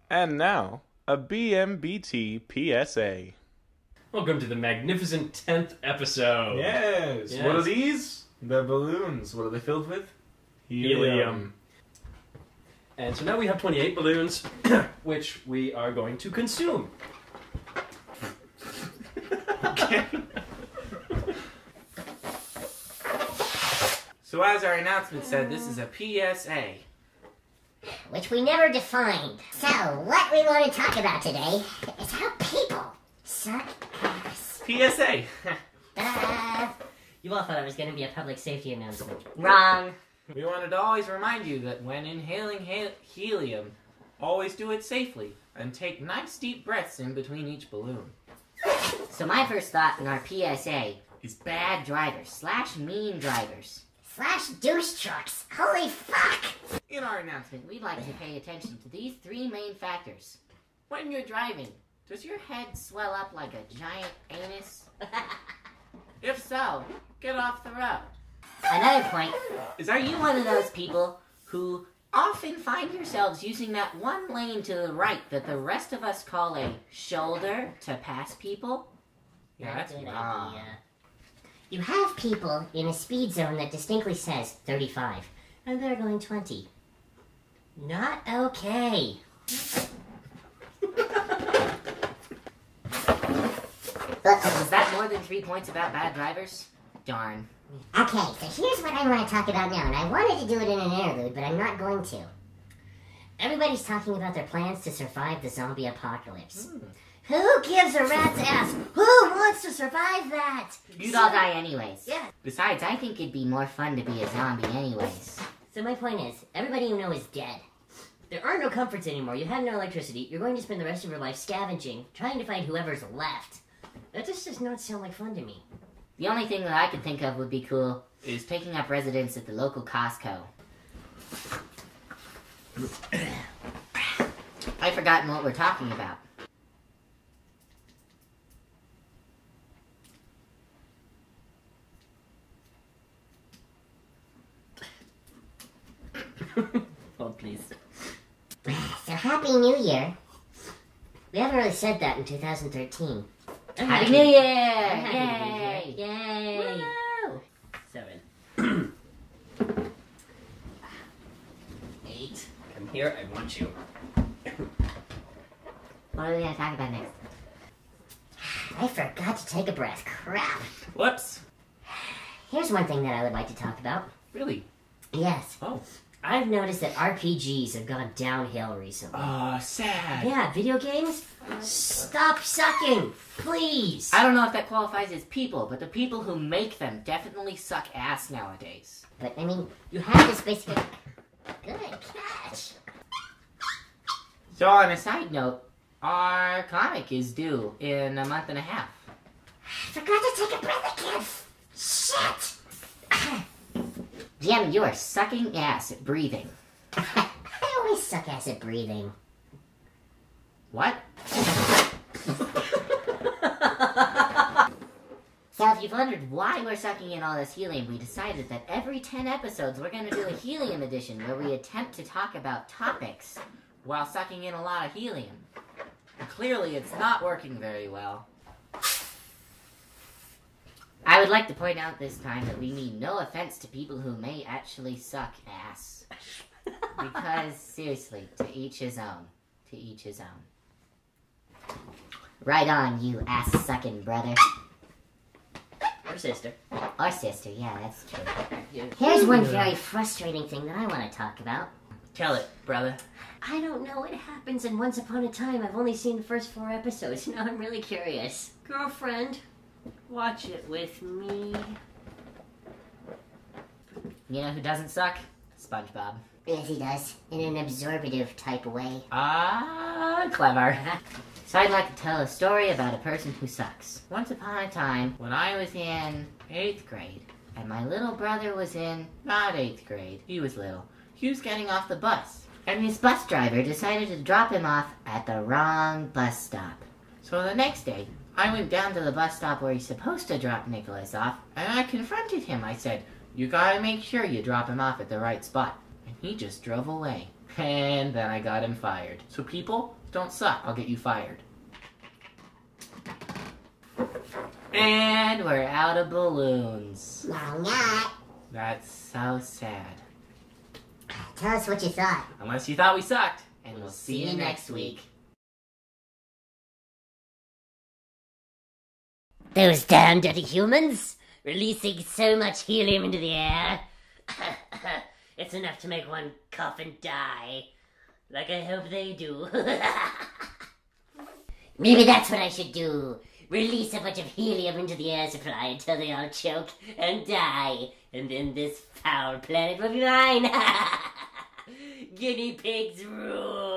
And now, a Bmbt Psa. Welcome to the magnificent 10th episode. Yes. What are these? The balloons. What are they filled with? Helium. And so now we have 28 balloons, which we are going to consume. Okay. So as our announcement said, this is a PSA. Which we never defined. So, what we want to talk about today is how people suck ass. PSA. You all thought it was going to be a public safety announcement. Wrong. We wanted to always remind you that when inhaling helium, always do it safely and take nice deep breaths in between each balloon. So my first thought in our PSA is bad drivers / mean drivers / douche trucks. Holy fuck! In our announcement, We'd like to pay attention to these 3 main factors. When you're driving, does your head swell up like a giant anus? if so, get off the road. Another point is, are you one of those people who often find yourselves using that one lane to the right that the rest of us call a shoulder to pass people? Yeah, that's a good wrong. idea. You have people in a speed zone that distinctly says 35, and they're going 20. Not okay. Is that more than 3 points about bad drivers? Darn. Okay, so here's what I want to talk about now, and I wanted to do it in an interlude, but I'm not going to. Everybody's talking about their plans to survive the zombie apocalypse. Who gives a rat's ass? Who wants to survive that? You'd all die anyways. Yeah. Besides, I think it'd be more fun to be a zombie anyways. So my point is, everybody you know is dead. There are no comforts anymore. You have no electricity. You're going to spend the rest of your life scavenging, trying to find whoever's left. That just does not sound like fun to me. The only thing that I could think of would be cool is taking up residence at the local Costco. I've forgotten what we're talking about. Oh, please. So, Happy New Year. We haven't really said that in 2013. Happy New Year! Yay! Yay! Woo! 7. 8. Come here, I want you. What are we going to talk about next? I forgot to take a breath. Crap. Whoops. Here's one thing that I would like to talk about. Really? Yes. Oh. I've noticed that RPGs have gone downhill recently. Sad. Yeah, video games? Stop sucking, please. I don't know if that qualifies as people, but the people who make them definitely suck ass nowadays. But, I mean, you have this basic... Good catch. So on a side note, our comic is due in a month and a half. I forgot to take a breath again. Shit. Jim, you are sucking ass at breathing. I always suck ass at breathing. What? So if you've wondered why we're sucking in all this helium, We decided that every 10 episodes we're going to do a helium edition where we attempt to talk about topics while sucking in a lot of helium. And clearly it's not working very well. I would like to point out this time that we mean no offense to people who may actually suck ass. Because, seriously, to each his own. To each his own. Right on, you ass-sucking brother. or sister. Or sister, yeah, that's true. Here's one very frustrating thing that I want to talk about. Tell it, brother. I don't know what happens in Once Upon a Time. I've only seen the first 4 episodes. Now I'm really curious. Girlfriend, watch it with me. You know who doesn't suck? SpongeBob. Yes, he does. In an absorbative type way. Ah, clever. So I'd like to tell a story about a person who sucks. Once upon a time, when I was in 8th grade, and my little brother was in not 8th grade, he was little, he was getting off the bus. And his bus driver decided to drop him off at the wrong bus stop. So the next day, I went down to the bus stop where he's supposed to drop Nicholas off, and I confronted him. I said, "You gotta make sure you drop him off at the right spot." He just drove away. And then I got him fired. So people, don't suck. I'll get you fired. And we're out of balloons. No, not. That's so sad. Tell us what you thought. Unless you thought we sucked. And we'll see you next week. Those damn dirty humans! Releasing so much helium into the air. It's enough to make one cough and die. Like I hope they do. Maybe that's what I should do. Release a bunch of helium into the air supply until they all choke and die. And then this foul planet will be mine. Guinea pigs rule.